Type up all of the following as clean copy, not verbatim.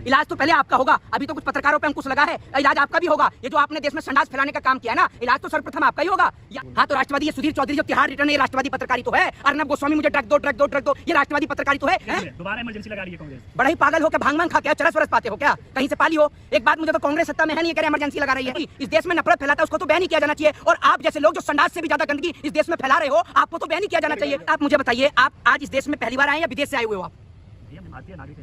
इलाज तो पहले आपका होगा, अभी तो कुछ पत्रकारों पे अंकुश लगा है, इलाज आपका भी होगा। ये जो आपने देश में संडास फैलाने का काम किया ना, इलाज तो सर्वप्रथम आपका ही होगा। हाँ तो राष्ट्रवादी, ये सुधीर चौधरी जो तिहाड़ रिटर्न है, राष्ट्रवादी पत्रकारी तो है। अर्नब गोस्वामी मुझे ड्रग दो, ये राष्ट्रवादी पत्रकारी तो है। दोबारा इमरजेंसी लगा रही है कांग्रेस। बड़ा ही पागल हो क्या, भांग खा क्या, चरस वरस पाते हो क्या, कहीं से पाली हो। एक बात मुझे तो कांग्रेस सत्ता में है नहीं, कह रहे इमरजेंसी लगा रही है। इस देश में नफरत फैलाता है उसको तो बैन ही किया जाना चाहिए, और आप जैसे लोग जो संडास से भी ज्यादा गंदगी इस देश में फैला रहे हो, आपको तो बैन ही किया जाना चाहिए। आप मुझे बताइए, आप आज इस देश में पहली बार आए या विदेश से आए हुए हो? आप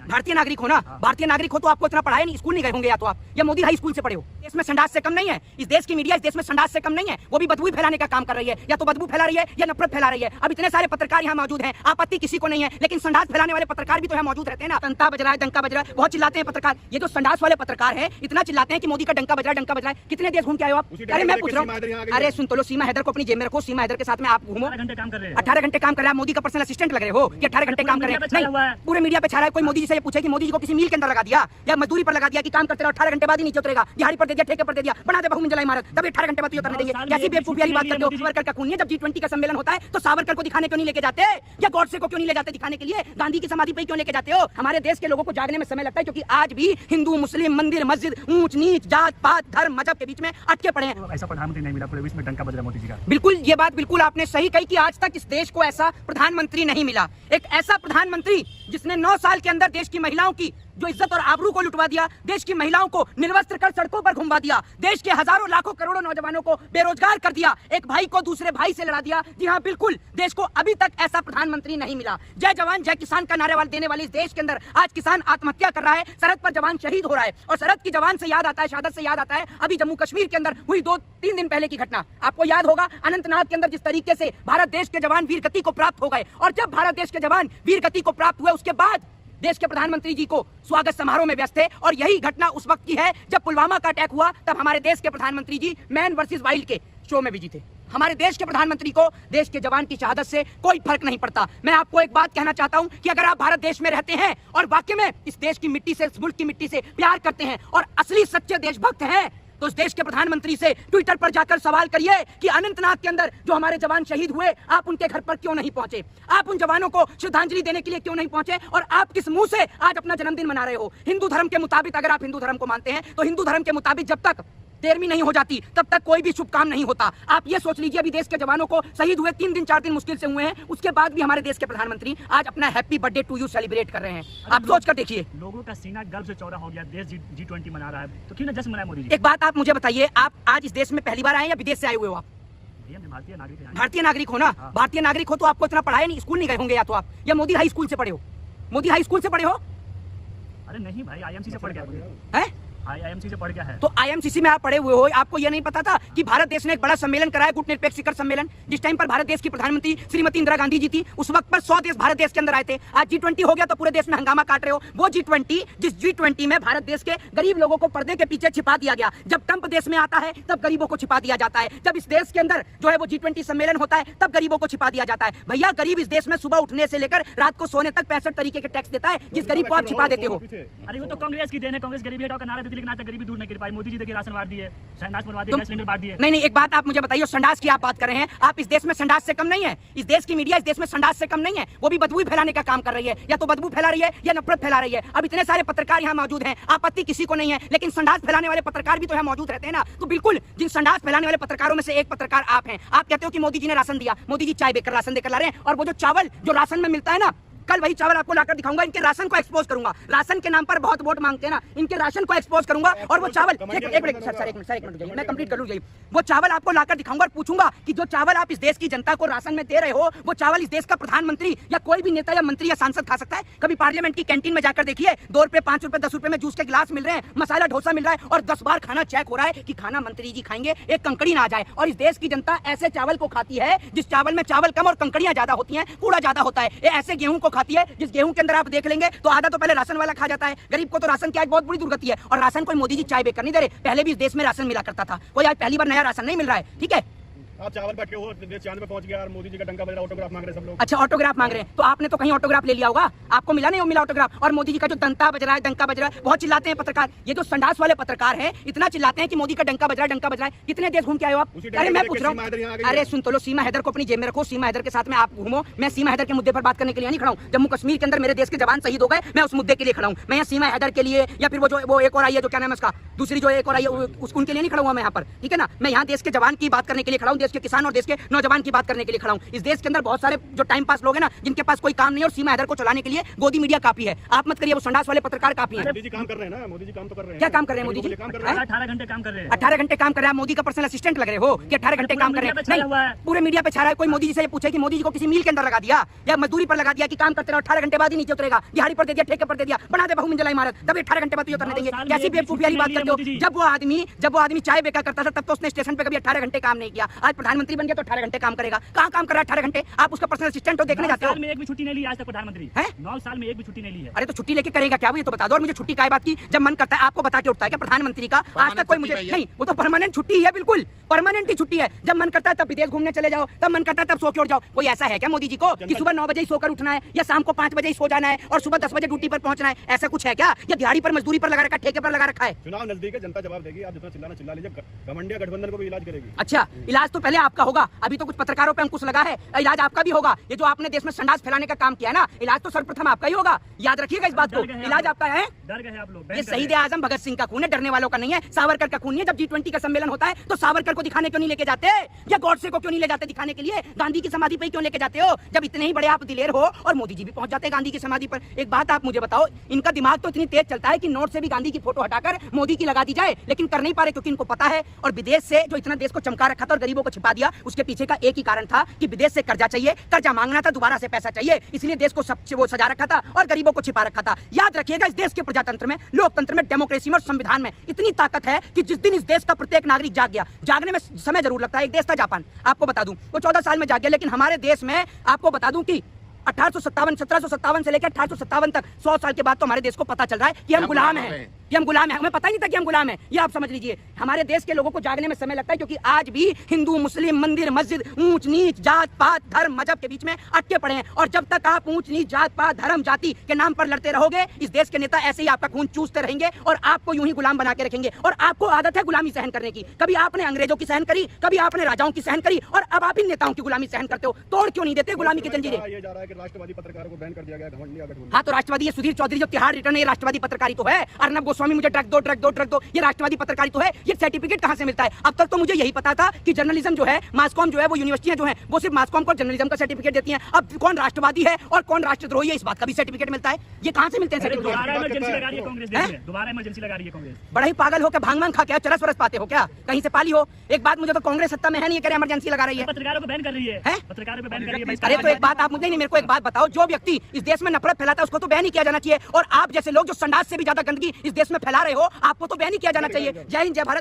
भारतीय नागरिक हो ना? भारतीय नागरिक हो तो आपको इतना पढ़ाया नहीं, स्कूल नहीं गए होंगे, या तो आप या मोदी हाई स्कूल से पढ़े हो। देश में संडास से कम नहीं है, इस देश की मीडिया इस देश में संडास से कम नहीं है, वो भी बदबू फैलाने का काम कर रही है। या तो बदबू फैला रही है या नफरत फैला रही है। अब इतने सारे पत्रकार यहाँ मौजूद हैं, आपत्ति किसी को नहीं है, लेकिन संडास फैलाने वाले पत्रकार भी तो यहाँ मौजूद रहते हैं ना। डंका बज रहा है, डंका बज रहा है, बहुत चिल्लाते हैं पत्रकार। ये जो संडास वाले पत्रकार है इतना चिल्लाते हैं कि मोदी का डंका बज रहा है, डंका बज रहा है। कितने देश घूम के आए हो आप? अरे मैं पूछ रहा हूँ, अरे सुन तो लो, सीमा हैदर को अपनी जेब में रखो, सीमा हैदर के साथ में आप घूमो। 18 घंटे काम कर रहे हैं, मोदी का पर्सनल असिस्टेंट लग रहे हो कि 18 घंटे काम कर रहे हैं? पूरे मीडिया पे छा रहा है। कोई मोदी जी से पूछे कि मोदी जी को किसी मील के अंदर लगा दिया या मजदूरी पर लगा दिया कि काम करते रहो, 18 घंटे बाद ही नीचे उतरेगा, दिहाड़ी पर दे दिया, ठेके पर दे दिया, बना दे बहुमंजिला इमारत, तब 18 घंटे बाद उतरने देंगे? कैसी बेवकूफी वाली बात करते हो? सावरकर का खून नहीं है? जब G20 का सम्मेलन होता है तो सावरकर को दिखाने क्यों नहीं लेके जाते, या गॉडसे को क्यों नहीं ले जाते दिखाने के लिए? गांधी की समाधि पे क्यों लेके जाते हो? हमारे देश के लोगों को जागने में समय लगता है, क्योंकि आज भी हिंदू मुस्लिम, मंदिर मस्जिद, ऊंच नीच, जात पात, धर्म मजहब के बीच में अटके पड़े हैं। ऐसा प्रधानमंत्री नहीं मिला पूरे विश्व में, डंका बज रहा मोदी जी का। बिल्कुल, ये बात बिल्कुल आपने सही कही कि आज तक इस देश को ऐसा प्रधानमंत्री नहीं मिला। एक ऐसा प्रधानमंत्री जिसने 9 साल के अंदर देश की महिलाओं की जो इज्जत और आबरू को लुटवा दिया, देश की महिलाओं को निर्वस्त्र कर सड़कों पर घुमवा दिया, देश के हजारों लाखों करोड़ों नौजवानों को बेरोजगार कर दिया, एक भाई को दूसरे भाई से लड़ा दिया। जी हाँ बिल्कुल, देश को अभी तक ऐसा प्रधानमंत्री नहीं मिला। जय जवान जय किसान का नारे देने वाले इस देश के अंदर आज किसान आत्महत्या कर रहा है, सरहद पर जवान शहीद हो रहा है, और सरहद की जवान से याद आता है, शहादत से याद आता है अभी जम्मू कश्मीर के अंदर हुई 2-3 दिन पहले की घटना। आपको याद होगा अनंतनाग के अंदर जिस तरीके से भारत देश के जवान वीर गति को प्राप्त हो गए, और जब भारत देश के जवान वीर गति को प्राप्त हुए उसके बाद देश के प्रधानमंत्री जी को स्वागत समारोह में व्यस्त थे। और यही घटना उस वक्त की है जब पुलवामा का अटैक हुआ, तब हमारे देश के प्रधानमंत्री जी मैन वर्सेस वाइल्ड के शो में बिजी थे। हमारे देश के प्रधानमंत्री को देश के जवान की शहादत से कोई फर्क नहीं पड़ता। मैं आपको एक बात कहना चाहता हूं कि अगर आप भारत देश में रहते हैं और वाकई में इस देश की मिट्टी से, इस मुल्क की मिट्टी से प्यार करते हैं और असली सच्चे देशभक्त हैं, तो इस देश के प्रधानमंत्री से ट्विटर पर जाकर सवाल करिए कि अनंतनाग के अंदर जो हमारे जवान शहीद हुए, आप उनके घर पर क्यों नहीं पहुंचे? आप उन जवानों को श्रद्धांजलि देने के लिए क्यों नहीं पहुंचे? और आप किस मुंह से आज अपना जन्मदिन मना रहे हो? हिंदू धर्म के मुताबिक, अगर आप हिंदू धर्म को मानते हैं तो हिंदू धर्म के मुताबिक जब तक 13वीं नहीं हो जाती तब तक कोई भी शुभ काम नहीं होता। आप ये सोच लीजिए, अभी देश के जवानों को शहीद हुए 3 दिन 4 दिन मुश्किल से हुए हैं, उसके बाद भी हमारे देश के प्रधानमंत्री आज अपना happy birthday to you celebrate कर रहे हैं। आप सोच कर देखिए, लोगों का सीना गर्व से चौड़ा हो गया, देश G20 मना रहा है, तो क्यों ना जश्न मनाए मोदी जी? एक बात आप मुझे बताइए, आप आज इस देश में पहली बार आए या विदेश से आए हुए हो? आप भारतीय नागरिक हो ना? भारतीय नागरिक हो तो आपको इतना पढ़ाया नहीं, स्कूल नहीं गए होंगे, या तो आप या मोदी हाई स्कूल से पढ़े हो। मोदी हाई स्कूल से पढ़े हो? अरे नहीं भाई, IMC से पढ़ गया है। IMC से पढ़ गया है। तो IMCC में आप पढ़े हुए हो, आपको यह नहीं पता था कि भारत देश ने एक बड़ा सम्मेलन कराया, गुट निरपेक्ष शिखर सम्मेलन, जिस टाइम पर भारत देश की प्रधानमंत्री श्रीमती इंदिरा गांधी जी थी, उस वक्त पर 100 देश भारत देश के अंदर आए थे। आज G20 हो गया तो पूरे देश में हंगामा काट रहे हो। वो G20, जिस G20 में भारत देश के गरीब लोगों को पर्दे के पीछे छिपा दिया गया। जब ट्रंप देश में आता है तब गरीबों को छिपा दिया जाता है, जब इस देश के अंदर जो है वो G20 सम्मेलन होता है तब गरीबों को छिपा दिया जाता है। भैया, गरीब इस देश में सुबह उठने से लेकर रात को सोने तक 65 तरीके के टैक्स देता है, जिस गरीब को आप छिपा देते हो। अरे वो तो कांग्रेस की देन है, कांग्रेस गरीबी हटाओ का नारा देती, लेकिन आज तक गरीबी दूर नहीं कर पाई। मोदी जी देखिए राशन बांट दिए, संडास बनवा दिए, गैस सिलेंडर बांट दिए। नहीं, एक बात आप मुझे बताइए, संडास की आप बात कर रहे हैं, आप इस देश में संडास से कम नहीं है। इस देश की मीडिया इस देश में संडास से कम नहीं है, वो भी बदबू फैलाने का काम कर रही है। या तो बदबू फैला रही है या नफरत फैला रही है। अब इतने सारे पत्रकार यहाँ मौजूद हैं, आपत्ति किसी को नहीं है, लेकिन संडास फैलाने वाले पत्रकार भी तो यहाँ मौजूद रहते हैं ना। तो बिल्कुल, जिन संडास फैलाने वाले पत्रकारों में से एक पत्रकार आप हैं। आप कहते हो कि मोदी जी ने राशन दिया, मोदी जी चाय बेचकर राशन देकर ला रहे हैं, और वो जो चावल जो राशन में मिलता है ना, कल वही चावल आपको लाकर दिखाऊंगा, इनके राशन को एक्सपोज करूंगा। राशन के नाम पर बहुत वोट मांगते हैं ना, इनके राशन को एक्सपोज करूंगा, और वो चावल एक मिनट सर, मैं कंप्लीट कर लूं। वो चावल आपको लाकर दिखाऊंगा और पूछूंगा कि जो चावल आप इस देश की जनता को राशन में दे रहे हो, वो चावल इस देश का प्रधानमंत्री या कोई भी नेता या मंत्री या सांसद खा सकता है? कभी पार्लियामेंट की कैंटीन में जाकर देखिए, 2 रुपए 5 रुपए 10 रुपए में जूस के गिलास मिल रहे हैं, मसाला डोसा मिल रहा है, और 10 बार खाना चेक हो रहा है कि खाना मंत्री जी खाएंगे, एक कंकड़ी ना आ जाए। और इस देश की जनता ऐसे चावल को खाती है जिस चावल में चावल कम और कंकड़ियां ज्यादा होती हैं, कूड़ा ज्यादा होता है। ये ऐसे गेहूं को खाती है जिस गेहूं के अंदर आप देख लेंगे तो आधा तो पहले राशन वाला खा जाता है। गरीब को तो राशन की आज बहुत बुरी दुर्गति है, और राशन कोई मोदी जी चाय बेचकर नहीं दे रहे, पहले भी इस देश में राशन मिला करता था। कोई आज पहली बार नया राशन नहीं मिल रहा है, ठीक है? आप चावल बैठ के हो देश चांद पे पहुंच गया और मोदी जी का डंका बज रहा, ऑटोग्राफ मांग रहे सब लोग। अच्छा ऑटोग्राफ मांग रहे हैं, तो आपने तो कहीं ऑटोग्राफ ले लिया होगा, आपको मिला नहीं, वो मिला ऑटोग्राफ। और मोदी जी का जो डंका बज रहा है, डंका बज रहा है, बहुत चिल्लाते हैं पत्रकार, ये जो संडास वाले पत्रकार हैं इतना चिल्लाते हैं कि मोदी का डंका बज रहा है, डंका बज रहा है। कितने देश घूम के आए हो आप? अरे मैं पूछ रहा हूँ, अरे सुन तो लो, सीमा हैदर को अपनी जेब में रखो, सीमा हैदर के साथ में आप घूमो। मैं सीमा हैदर के मुद्दे पर बात करने के लिए नहीं खड़ा हूँ। जम्मू कश्मीर के अंदर मेरे देश के जवान शहीद हो गए, मैं उस मुद्दे के लिए खड़ा हूँ। मैं यहाँ सीमा हैदर के लिए या फिर वो एक और आई है, जो क्या नाम है उसका, दूसरी जो एक और आई है, उनके लिए नहीं खड़ा हुआ मैं यहाँ पर, ठीक है ना। मैं यहाँ देश के जवान की बात करने के लिए खड़ा हूँ, देश के किसान और देश के नौजवान की बात करने के लिए खड़ा हूँ। इस देश के अंदर बहुत सारे जो टाइम पास लोग हैं ना, जिनके पास कोई काम नहीं, और सीमा हैदर को चलाने के लिए गोदी मीडिया काफी है। आप मत करिए, वो संडास वाले पत्रकार काफी है। मोदी जी काम कर रहे हैं ना, मोदी जी काम तो कर रहे हैं। क्या काम कर रहे हैं मोदी जी? 18 घंटे काम कर रहे हैं। 18 घंटे काम कर रहा है, मोदी का पर्सनल असिस्टेंट लग रहे हो कि 18 घंटे काम कर रहे हैं? नहीं, पूरे मीडिया पे छा रहा है। कोई मोदी जी से ये पूछे कि मोदी जी को किसी मिल के अंदर लगा दिया या मजदूरी पर लगा दिया कि काम करते रहो, 18 घंटे बाद ही नीचे उतरेगा, दिहाड़ी पर दे दिया, ठेके पर दे दिया, बना दे बहुमंजिला इमारत, तब 18 घंटे बाद ही उतरने देंगे? कैसी बेवकूफी वाली बात करते हो? जब वो आदमी चाय बेचा करता था तब तो उसने स्टेशन पे कभी 18 घंटे काम नहीं किया। आज प्रधानमंत्री बन गया तो 18 घंटे काम करेगा। कहाँ काम कर रहा है 18 घंटे? आप उसका पर्सनल असिस्टेंट हो, देखने जाते हो? 9 साल में एक भी छुट्टी नहीं ली आज तक प्रधानमंत्री है। 9 साल में एक भी छुट्टी नहीं ली है। अरे तो छुट्टी लेके करेगा क्या? ये तो बता दो। और मुझे छुट्टी का बात की, जब मन करता है आपको बता के उठता है क्या प्रधानमंत्री का? आज तक कोई मुझे नहीं, वो तो परमानेंट छुट्टी है, बिल्कुल परमानेंट ही छुट्टी है। जब मन करता है तब विदेश घूमने चले जाओ, तब मन करता है तब सो के उठ जाओ। कोई ऐसा है क्या मोदी जी को कि सुबह 9 बजे ही सोकर उठना है या शाम को 5 बजे ही सो जाना है और सुबह 10 बजे ड्यूटी पर पहुंचना है? ऐसा कुछ है क्या? या दिहाड़ी पर मजदूरी पर लगा रखा है, ठेके पर लगा रखा है? चुनाव नजदीक है, जनता जवाब देगी। आप जितना चिल्लाना चिल्ला लीजिए, घमंडिया गठबंधन को भी इलाज करेगी। अच्छा, इलाज तो पहले आपका होगा, अभी तो कुछ पत्रकारों पे अंकुश लगा है, इलाज आपका भी होगा। ये जो आपने देश में संडास फैलाने का काम किया ना, इलाज तो सर्वप्रथम आपका ही होगा, याद रखिएगा इस बात को। इलाज आपका है। डर गए आप लोग। ये शहीद आजम भगत सिंह का खून है, डरने वालों का नहीं है। सावरकर का खून नहीं है। जब G20 का सम्मेलन होता है तो सावरकर को दिखाने क्यों नहीं लेके जाते, या गॉडसे को क्यों नहीं ले जाते दिखाने के लिए? गांधी की समाधि पे क्यों लेके जाते हो? जब इतने ही बड़े आप दिलेर हो, और मोदी जी भी पहुंच जाते हैं गांधी की समाधि पर। एक बात आप मुझे बताओ, इनका दिमाग तो इतनी तेज चलता है कि नोट से भी गांधी की फोटो हटाकर मोदी की लगा दी जाए, लेकिन कर नहीं पा रहे क्योंकि इनको पता है। और विदेश से जो इतना देश को चमका रखा था और गरीबों को छिपा दिया, उसके पीछे का एक ही कारण था कि विदेश से कर्जा चाहिए, कर्जा मांगना था, दोबारा से पैसा चाहिए, इसलिए देश को सब वो सजा रखा था और गरीबों को छिपा रखा था। याद रखिएगा, इस देश के प्रजातंत्र में, लोकतंत्र में, डेमोक्रेसी में और संविधान में इतनी ताकत है कि जिस दिन इस देश का प्रत्येक नागरिक जाग गया, जागने में समय जरूर लगता है। एक देश था जापान, आपको बता दूं, वो 14 साल में जाग गया, लेकिन हमारे देश में आपको बता दूं कि 1757 से लेकर 1857 तक 100 साल के बाद तो हमारे देश को पता चल रहा है कि हम गुलाम हैं, कि हम गुलाम हैं। हमें पता ही नहीं था कि हम गुलाम हैं, ये आप समझ लीजिए। हमारे देश के लोगों को जागने में समय लगता है, क्योंकि आज भी हिंदू मुस्लिम, मंदिर मस्जिद, ऊंच नीच, जात पात, धर्म मजहब के बीच में अटके पड़े हैं। और जब तक आप ऊंच नीच, जात पात, धर्म जाति के नाम पर लड़ते रहोगे, इस देश के नेता ऐसे ही आपका खून चूसते रहेंगे और आपको यूं ही गुलाम बना के रखेंगे। और आपको आदत है गुलामी सहन करने की। कभी आपने अंग्रेजों की सहन करी, कभी आपने राजाओं की सहन करी, और अब आप इन नेताओं की गुलामी सहन करते हो। तोड़ क्यों नहीं देते गुलामी की जंजीरें? ये जा रहा है कि राष्ट्रवादी पत्रकारों को बैन कर दिया गया, घमंडिया गठबंधन। हाँ, तो राष्ट्रवादी, ये सुधीर चौधरी जो तिहाड़ रिटर्न है, ये राष्ट्रवादी पत्रकारी तो है। अर्नब गोस्वामी मुझे ड्रग दो, ये राष्ट्रवादी पत्रकारी तो है। ये सर्टिफिकेट कहां से मिलता है? अब तक तो मुझे यही पता था कि जर्नलिज्म जो है, मासकॉम जो है, वो यूनिवर्सिटियां जो है, वो सिर्फ मासकॉम को जर्नलिज्म का सर्टिफिकेट देती हैं। अब कौन राष्ट्रवादी है और कौन राष्ट्रद्रोही है, इस बात का भी सर्टिफिकेट मिलता है। ये कहां से मिलते हैं सर्टिफिकेट? दोबारा इमरजेंसी लगा रही है कांग्रेस देश में, दोबारा इमरजेंसी लगा रही है कांग्रेस। बड़ा ही पागल हो क्या? भांग खा के चरस वरस पाते हो क्या? कहीं से पाली हो? एक बात, मुझे तो कांग्रेस सत्ता में है नहीं, ये कह रहे इमरजेंसी लगा रही है। पत्रकारों को बैन कर रही है, पत्रकारों को बैन कर रही है। अरे तो एक बात आप मुझे नहीं, मेरे को एक बात बताओ, जो व्यक्ति इस देश में नफरत फैलाता है उसको तो बैन ही किया जाना चाहिए। और आप जैसे लोग जो संडास से भी ज्यादा गंदगी इस देश में फैला रहे हो, आपको तो बैन ही किया जाना चाहिए। जय हिंद, जय भारत।